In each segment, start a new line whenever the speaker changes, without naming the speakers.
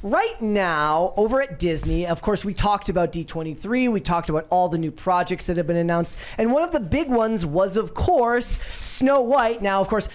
right now, over at Disney, of course, we talked about D23. We talked about all the new projects that have been announced. And one of the big ones was, of course, Snow White. Now, of course,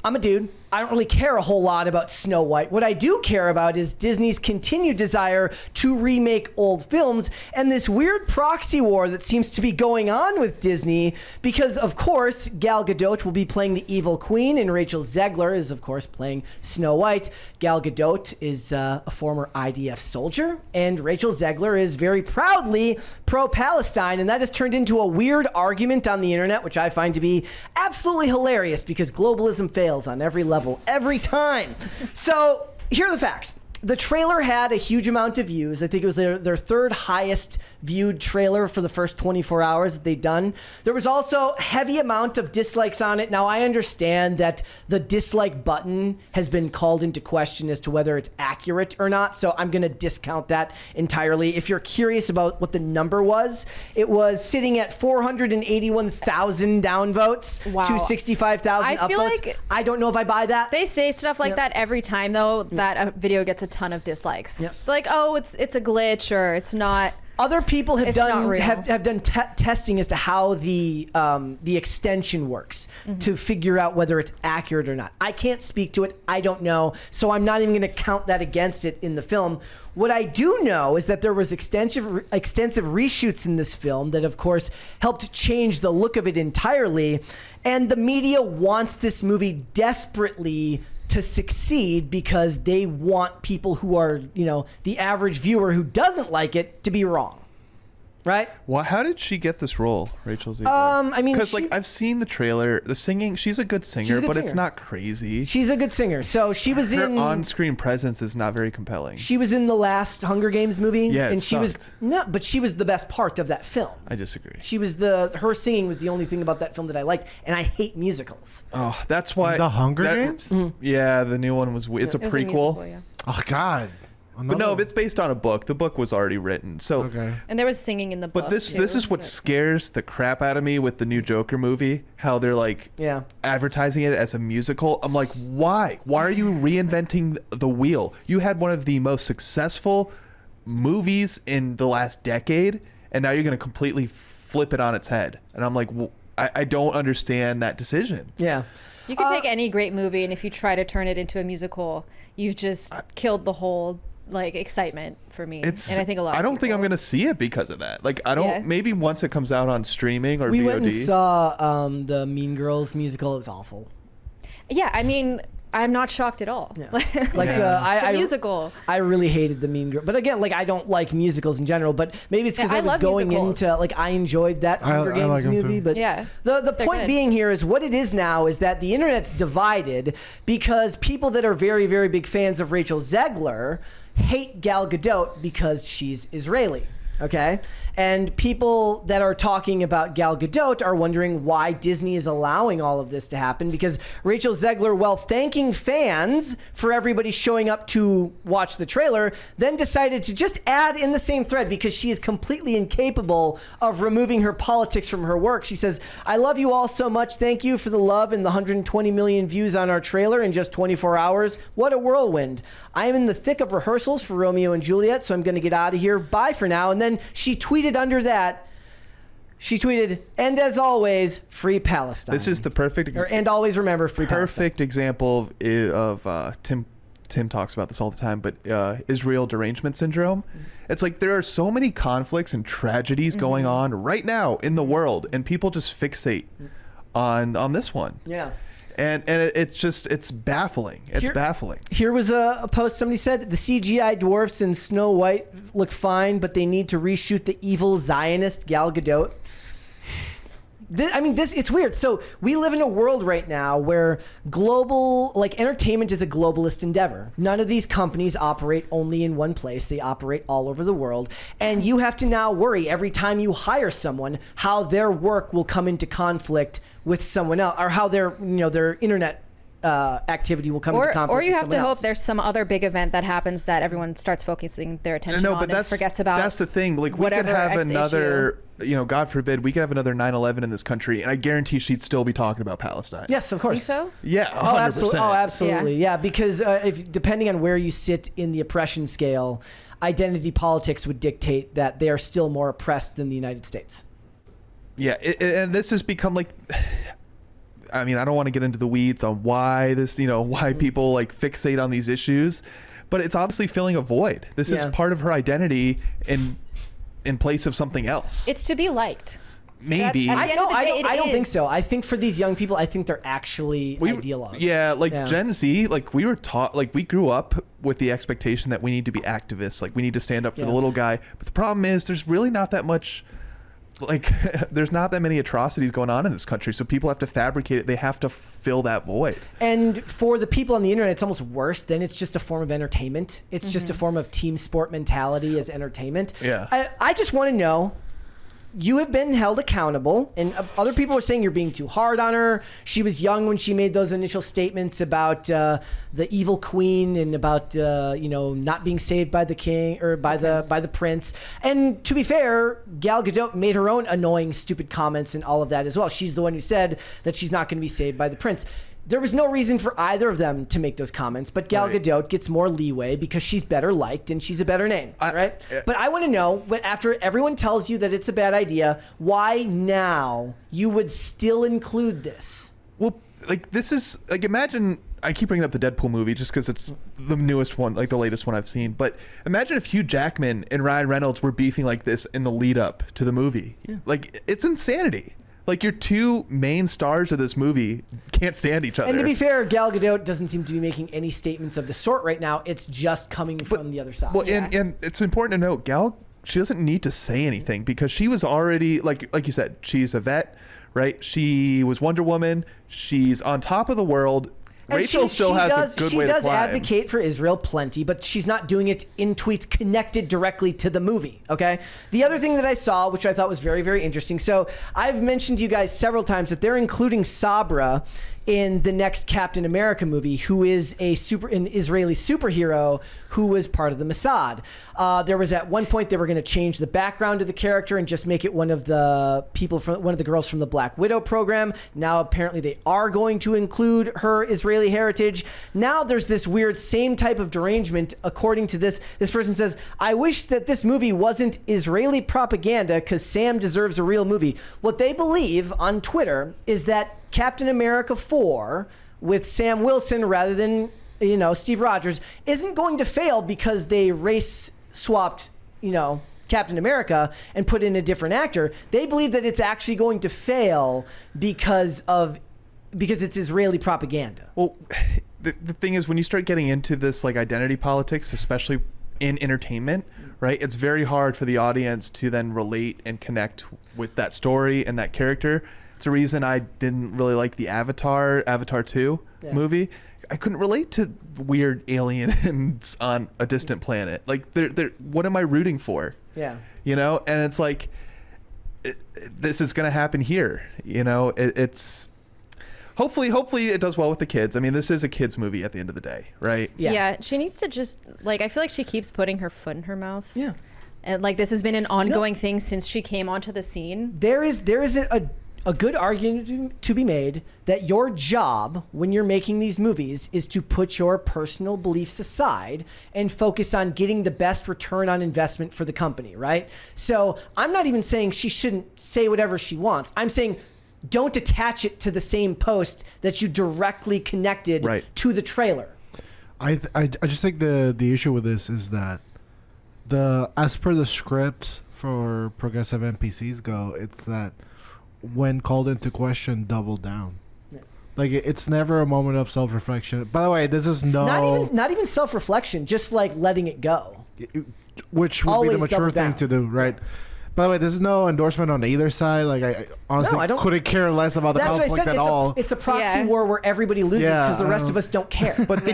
I'm a dude. I don't really care a whole lot about Snow White. What I do care about is Disney's continued desire to remake old films and this weird proxy war that seems to be going on with Disney because, of course, Gal Gadot will be playing the evil queen and Rachel Zegler is, of course, playing Snow White. Gal Gadot is a former IDF soldier and Rachel Zegler is very proudly pro-Palestine, and that has turned into a weird argument on the internet, which I find to be absolutely hilarious because globalism fails on every level. Every time. So here are the facts. The trailer had a huge amount of views. I think it was their third highest viewed trailer for the first 24 hours that they'd done. There was also a heavy amount of dislikes on it. Now, I understand that the dislike button has been called into question as to whether it's accurate or not, so I'm going to discount that entirely. If you're curious about what the number was, it was sitting at 481,000 downvotes to 65,000 upvotes. Like I don't know if I buy that.
They say stuff like that every time, though, that a video gets a ton of dislikes. Yep. So like, oh, it's a glitch or it's not.
Other people have done testing as to how the extension works to figure out whether it's accurate or not. I can't speak to it. I don't know. So I'm not even going to count that against it in the film. What I do know is that there was extensive reshoots in this film that, of course, helped change the look of it entirely. And the media wants this movie desperately to succeed because they want people who are, the average viewer who doesn't like it to be wrong. Right?
Well, how did she get this role, Rachel Zegler?
I mean,
because I've seen the trailer, the singing. She's a good singer, but it's not crazy.
She's a good singer. So she was
her on-screen presence is not very compelling.
She was in the last Hunger Games movie.
Yeah,
and she was but she was the best part of that film.
I disagree.
She was her singing was the only thing about that film that I liked, and I hate musicals.
Oh, that's why
the Hunger Games.
Mm-hmm.
Yeah, the new one was. It's a prequel.
A musical, yeah.
Oh God.
But no, it's based on a book. The book was already written. So
and there was singing in the book.
But this is what scares the crap out of me with the new Joker movie. How they're advertising it as a musical. I'm like, why? Why are you reinventing the wheel? You had one of the most successful movies in the last decade, and now you're going to completely flip it on its head. And I'm like, I don't understand that decision.
Yeah.
You can take any great movie, and if you try to turn it into a musical, you've just killed the whole excitement for me. And I think a lot.
I don't think I'm gonna see it because of that. I don't. Yeah. Maybe once it comes out on streaming or VOD.
We went and saw the Mean Girls musical. It was awful.
Yeah, I mean, I'm not shocked at all.
Yeah.
It's a musical.
I really hated the Mean Girl, but again, I don't like musicals in general. But maybe it's because I was going musicals. Into I enjoyed that Hunger Games movie. But the point being here is what it is now is that the internet's divided because people that are very, very big fans of Rachel Zegler hate Gal Gadot because she's Israeli. Okay? And people that are talking about Gal Gadot are wondering why Disney is allowing all of this to happen because Rachel Zegler, while thanking fans for everybody showing up to watch the trailer, then decided to just add in the same thread because she is completely incapable of removing her politics from her work. She says, I love you all so much. Thank you for the love and the 120 million views on our trailer in just 24 hours. What a whirlwind. I am in the thick of rehearsals for Romeo and Juliet, so I'm going to get out of here. Bye for now. And then she tweeted under that, and as always, free Palestine.
This is the perfect
and always remember free Palestine.
Perfect example of Tim talks about this all the time, but Israel derangement syndrome. It's there are so many conflicts and tragedies going on right now in the world, and people just fixate on this one.
Yeah.
And it's baffling. It's baffling.
Here was a post. Somebody said the CGI dwarfs in Snow White look fine, but they need to reshoot the evil Zionist Gal Gadot. It's weird. So we live in a world right now where entertainment is a globalist endeavor. None of these companies operate only in one place. They operate all over the world. And you have to now worry every time you hire someone how their work will come into conflict with someone else or how their internet activity will come into conflict.
Or you
with
have to
someone
hope
else.
there's some other big event that happens that everyone starts focusing their attention
No,
on
but
and forgets about.
That's the thing. Like, we could
whatever
have
X
another, God forbid, we could have another 9/11 in this country, and I guarantee she'd still be talking about Palestine.
Yes, of course.
Think so?
Yeah, 100%.
Oh, absolutely. Yeah, because if depending on where you sit in the oppression scale, identity politics would dictate that they are still more oppressed than the United States.
Yeah, and this has become like, I mean, I don't want to get into the weeds on why this, why people like fixate on these issues, but it's obviously filling a void. This is part of her identity in place of something else.
It's to be liked.
Maybe.
At the end of the day,
I don't
it
think
is.
so. I think for these young people, I think they're actually ideologues.
Yeah, Gen Z, like we were taught, like we grew up with the expectation that we need to be activists, like we need to stand up for the little guy. But the problem is there's really not that much, like there's not that many atrocities going on in this country. So people have to fabricate it. They have to fill that void.
And for the people on the internet, it's almost worse. Then it's just a form of entertainment. It's just a form of team sport mentality as entertainment.
Yeah.
I just want to know, you have been held accountable, and other people are saying you're being too hard on her. She was young when she made those initial statements about the evil queen and about not being saved by the king or by the prince. And to be fair, Gal Gadot made her own annoying, stupid comments and all of that as well. She's the one who said that she's not going to be saved by the prince. There was no reason for either of them to make those comments, but Gal Gadot gets more leeway because she's better liked and she's a better name, right? But I want to know, after everyone tells you that it's a bad idea, why now you would still include this?
Well, like this is like, imagine, I keep bringing up the Deadpool movie just because it's the newest one, like the latest one I've seen. But imagine if Hugh Jackman and Ryan Reynolds were beefing like this in the lead up to the movie. Yeah. Like, it's insanity. Like, your two main stars of this movie can't stand each other.
And to be fair, Gal Gadot doesn't seem to be making any statements of the sort right now. It's just coming from the other side.
Well, and it's important to note, Gal, she doesn't need to say anything because she was already, like you said, she's a vet, right? She was Wonder Woman. She's on top of the world. And Rachel still has a good way to climb.
She does advocate for Israel plenty, but she's not doing it in tweets connected directly to the movie, okay? The other thing that I saw, which I thought was very, very interesting, so I've mentioned to you guys several times that they're including Sabra in the next Captain America movie, who is an Israeli superhero who was part of the Mossad. There was at one point they were going to change the background of the character and just make it one of the girls from the Black Widow program. Now apparently they are going to include her Israeli heritage. Now there's this weird same type of derangement. According to this person says, "I wish that this movie wasn't Israeli propaganda because Sam deserves a real movie." What they believe on Twitter is that Captain America 4 with Sam Wilson rather than Steve Rogers isn't going to fail because they race swapped Captain America and put in a different actor. They believe that it's actually going to fail because it's Israeli propaganda.
Well, the thing is, when you start getting into this like identity politics, especially in entertainment, right, it's very hard for the audience to then relate and connect with that story and that character. It's a reason I didn't really like the Avatar 2 movie. I couldn't relate to weird aliens on a distant planet. Like, they're what am I rooting for?
Yeah.
And it's like, this is going to happen here. It's hopefully it does well with the kids. I mean, this is a kids movie at the end of the day, right?
Yeah. She needs to just, like, I feel like she keeps putting her foot in her mouth.
Yeah.
And like, this has been an ongoing thing since she came onto the scene.
There is a good argument to be made that your job when you're making these movies is to put your personal beliefs aside and focus on getting the best return on investment for the company, right? So I'm not even saying she shouldn't say whatever she wants. I'm saying don't attach it to the same post that you directly connected to the trailer.
I just think the issue with this is that as per the script for progressive NPCs go, it's that when called into question, double down. Yeah. Like, it's never a moment of self-reflection. By the way, this is
not even self-reflection, just like letting it go,
which would
always
be the mature thing to do, right? Yeah. By the way, this is no endorsement on either side. Like, I honestly couldn't care less about the conflict at all.
It's a proxy war where everybody loses because the rest of us don't care.
But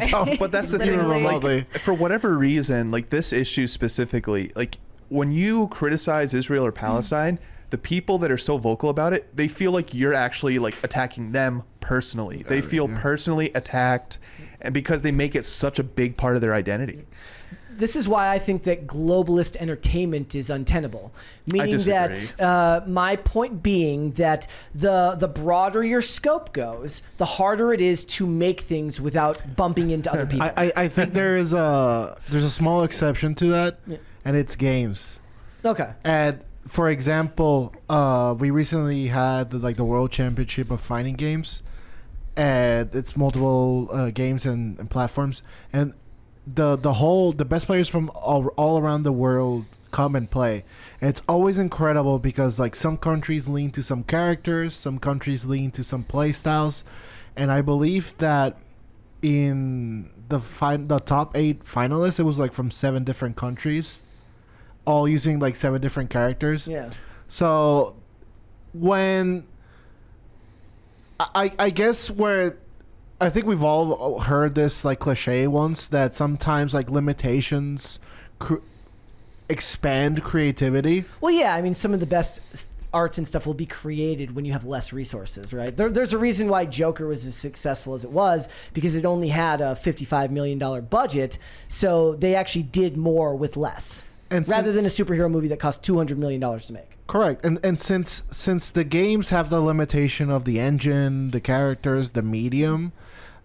that's the thing. Like, for whatever reason, like this issue specifically, like when you criticize Israel or Palestine, the people that are so vocal about it, they feel like you're actually like attacking them personally. They feel personally attacked, and because they make it such a big part of their identity.
This is why I think that globalist entertainment is untenable. Meaning that my point being that the broader your scope goes, the harder it is to make things without bumping into other people.
I think there's a small exception to that, and it's games.
Okay.
And for example, we recently had the World Championship of Fighting Games, and it's multiple games and platforms, and the best players from all around the world come and play. And it's always incredible because like some countries lean to some characters, some countries lean to some play styles, and I believe that in the top 8 finalists, it was like from 7 different countries, all using like 7 different characters.
Yeah.
So when I guess where I think we've all heard this like cliche once, that sometimes like limitations expand creativity.
Well, yeah, I mean, some of the best art and stuff will be created when you have less resources, right? There's a reason why Joker was as successful as it was, because it only had a $55 million budget, so they actually did more with less, rather than a superhero movie that cost $200 million to make.
Correct. And since the games have the limitation of the engine, the characters, the medium,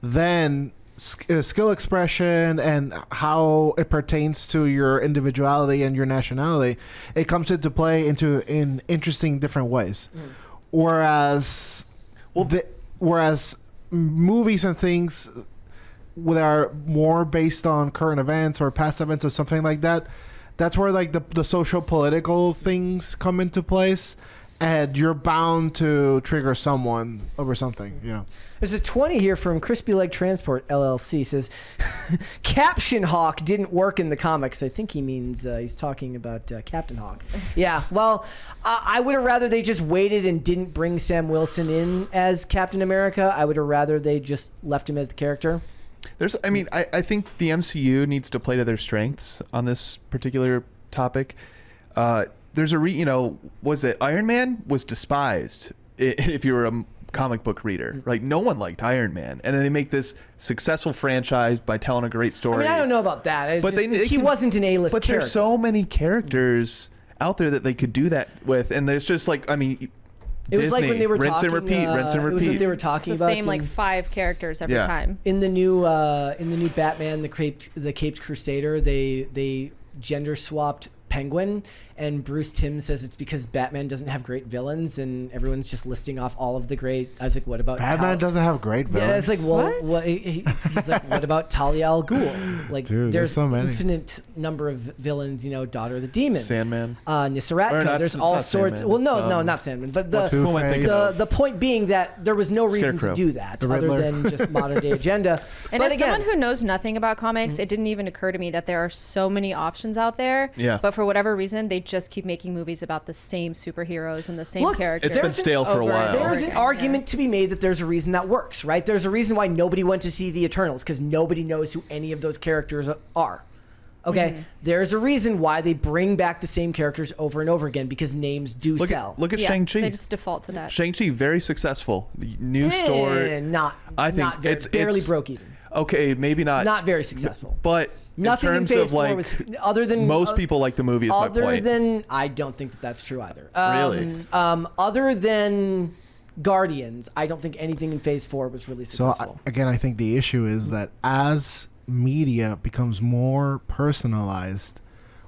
then skill expression and how it pertains to your individuality and your nationality, it comes into play in interesting different ways. Whereas movies and things that are more based on current events or past events or something like that, that's where like the social political things come into place, and you're bound to trigger someone over something, you know.
There's a 20 here from Crispy Leg Transport LLC. Says, Caption Hawk didn't work in the comics. I think he means he's talking about Captain Hawk. Yeah, well, I would have rather they just waited and didn't bring Sam Wilson in as Captain America. I would have rather they just left him as the character.
I think the MCU needs to play to their strengths on this particular topic. There's was it Iron Man was despised if you were a comic book reader. Like, no one liked Iron Man, and then they make this successful franchise by telling a great story.
I mean, I don't know about that.
But
he wasn't an A-list
but
character.
There's so many characters out there that they could do that with, and there's just like, I mean,
it was
Disney,
like when they were
rinse
talking,
and repeat, rinse and
It was
repeat.
what they were talking
It's the
about.
same like 5 characters every time.
In the new Batman, the Caped Crusader, they gender swapped Penguin, and Bruce Timm says it's because Batman doesn't have great villains, and everyone's just listing off all of the great. I was like, what about
Batman doesn't have great villains?
Yeah, it's like, well, what? He's like, what about Talia al Ghul? Like,
dude,
there's
so many.
Infinite number of villains. Daughter of the Demon,
Sandman,
Nisaratka. There's all sorts.
Sandman.
Well, no, not Sandman, but
the
point being that there was no reason to do that other than just modern day agenda.
And
but
as
again,
someone who knows nothing about comics, it didn't even occur to me that there are so many options out there.
Yeah.
But for whatever reason, they just keep making movies about the same superheroes and the same characters.
It's been stale for a while.
There's an argument to be made that there's a reason that works, right? There's a reason why nobody went to see the Eternals, because nobody knows who any of those characters are. Okay, there's a reason why they bring back the same characters over and over again, because names do sell.
Look at Shang-Chi.
They just default to that.
Shang-Chi, very successful. New story.
Barely broke even.
Okay, maybe not.
Not very successful.
But
nothing
in terms
in Phase
of like,
4 was, other than
most people like the movie. Is my point.
I don't think that's true either.
Really?
Other than Guardians, I don't think anything in Phase 4 was really successful.
So again, I think the issue is that as media becomes more personalized,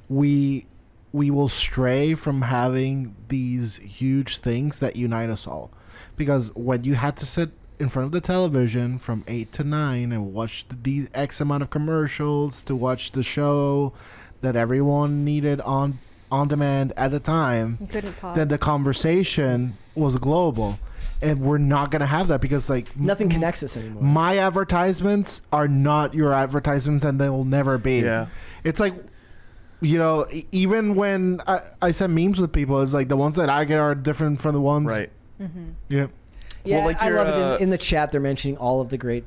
we will stray from having these huge things that unite us all. Because when you had to sit in front of the television from 8 to 9 and watch the X amount of commercials to watch the show that everyone needed on demand at the time,
You couldn't pause.
then the conversation was global. And we're not going to have that because like
nothing connects us anymore.
My advertisements are not your advertisements, and they will never be.
Yeah.
It's like, even when I send memes with people, it's like the ones that I get are different from the ones.
Right.
Yeah.
Yeah,
Well, like
I
your,
love it. In the chat, they're mentioning all of the great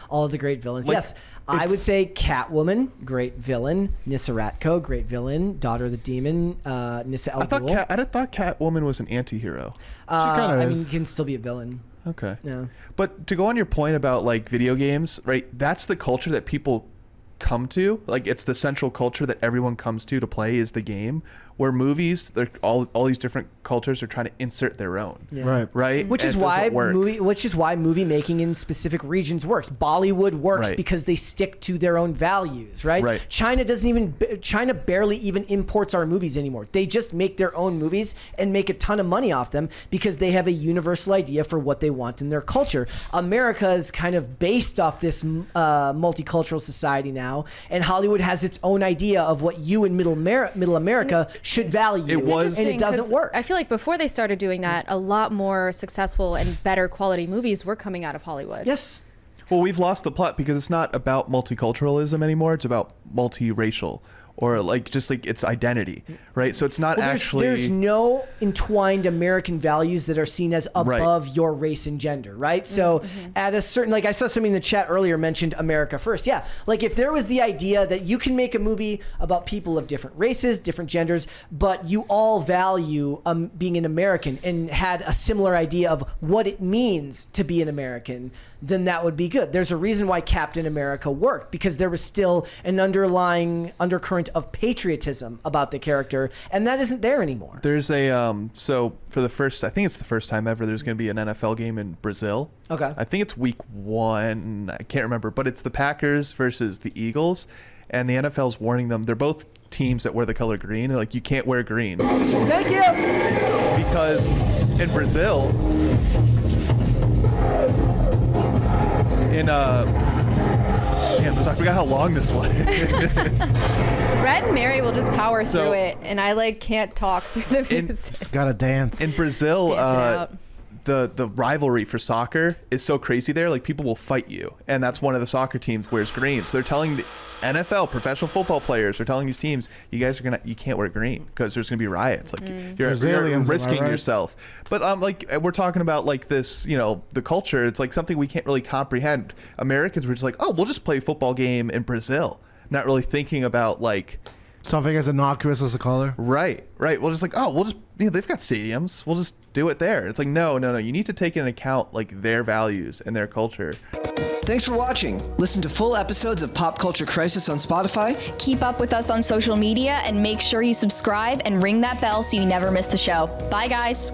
All of the great villains.
Like,
yes, I would say Catwoman, great villain. Nissa Ratko, great villain. Daughter of the Demon, Nissa Al Ghul.
I thought Catwoman was an anti-hero.
I mean, you can still be a villain.
Okay.
Yeah.
But to go on your point about like video games, right? That's the culture that people come to. Like it's the central culture that everyone comes to play is the game. Where movies, they're all these different cultures are trying to insert their own.
Yeah.
Right.
Which is why movie making in specific regions works. Bollywood works because they stick to their own values, right?
Right.
China barely even imports our movies anymore. They just make their own movies and make a ton of money off them because they have a universal idea for what they want in their culture. America is kind of based off this multicultural society now, and Hollywood has its own idea of what you in Middle America should value. And it doesn't work.
I feel like before they started doing that, a lot more successful and better quality movies were coming out of Hollywood.
Yes.
Well, we've lost the plot because it's not about multiculturalism anymore. It's about multiracial. Or like just like its identity, right? So it's not
there's no entwined American values that are seen as above your race and gender, right? So at a certain, like I saw something in the chat earlier mentioned America First. Yeah, like if there was the idea that you can make a movie about people of different races, different genders, but you all value being an American and had a similar idea of what it means to be an American, then that would be good. There's a reason why Captain America worked, because there was still an underlying undercurrent of patriotism about the character, and that isn't there anymore.
There's a so for the first, I think it's the first time ever, there's going to be an NFL game in Brazil.
Okay.
I think it's week 1. I can't remember, but it's the Packers versus the Eagles, and the NFL's warning them. They're both teams that wear the color green. They're like, you can't wear green.
Thank you.
Because in Brazil, I forgot how long this was.
Brett and Mary will just power through it, and I like can't talk through the music.
Just gotta dance.
In Brazil,
Dance it out.
the rivalry for soccer is so crazy there. Like people will fight you, and that's one of the soccer teams wears green. So they're telling the NFL professional football players are telling these teams, you can't wear green because there's gonna be riots. Like you're risking yourself. But like we're talking about like this, the culture. It's like something we can't really comprehend. Americans were just like, oh, we'll just play a football game in Brazil, not really thinking about like
something as innocuous as a color.
Right. Well, just like, oh, we'll just, they've got stadiums. We'll just do it there. It's like, no. You need to take into account like their values and their culture.
Thanks for watching. Listen to full episodes of Pop Culture Crisis on Spotify.
Keep up with us on social media and make sure you subscribe and ring that bell so you never miss the show. Bye, guys.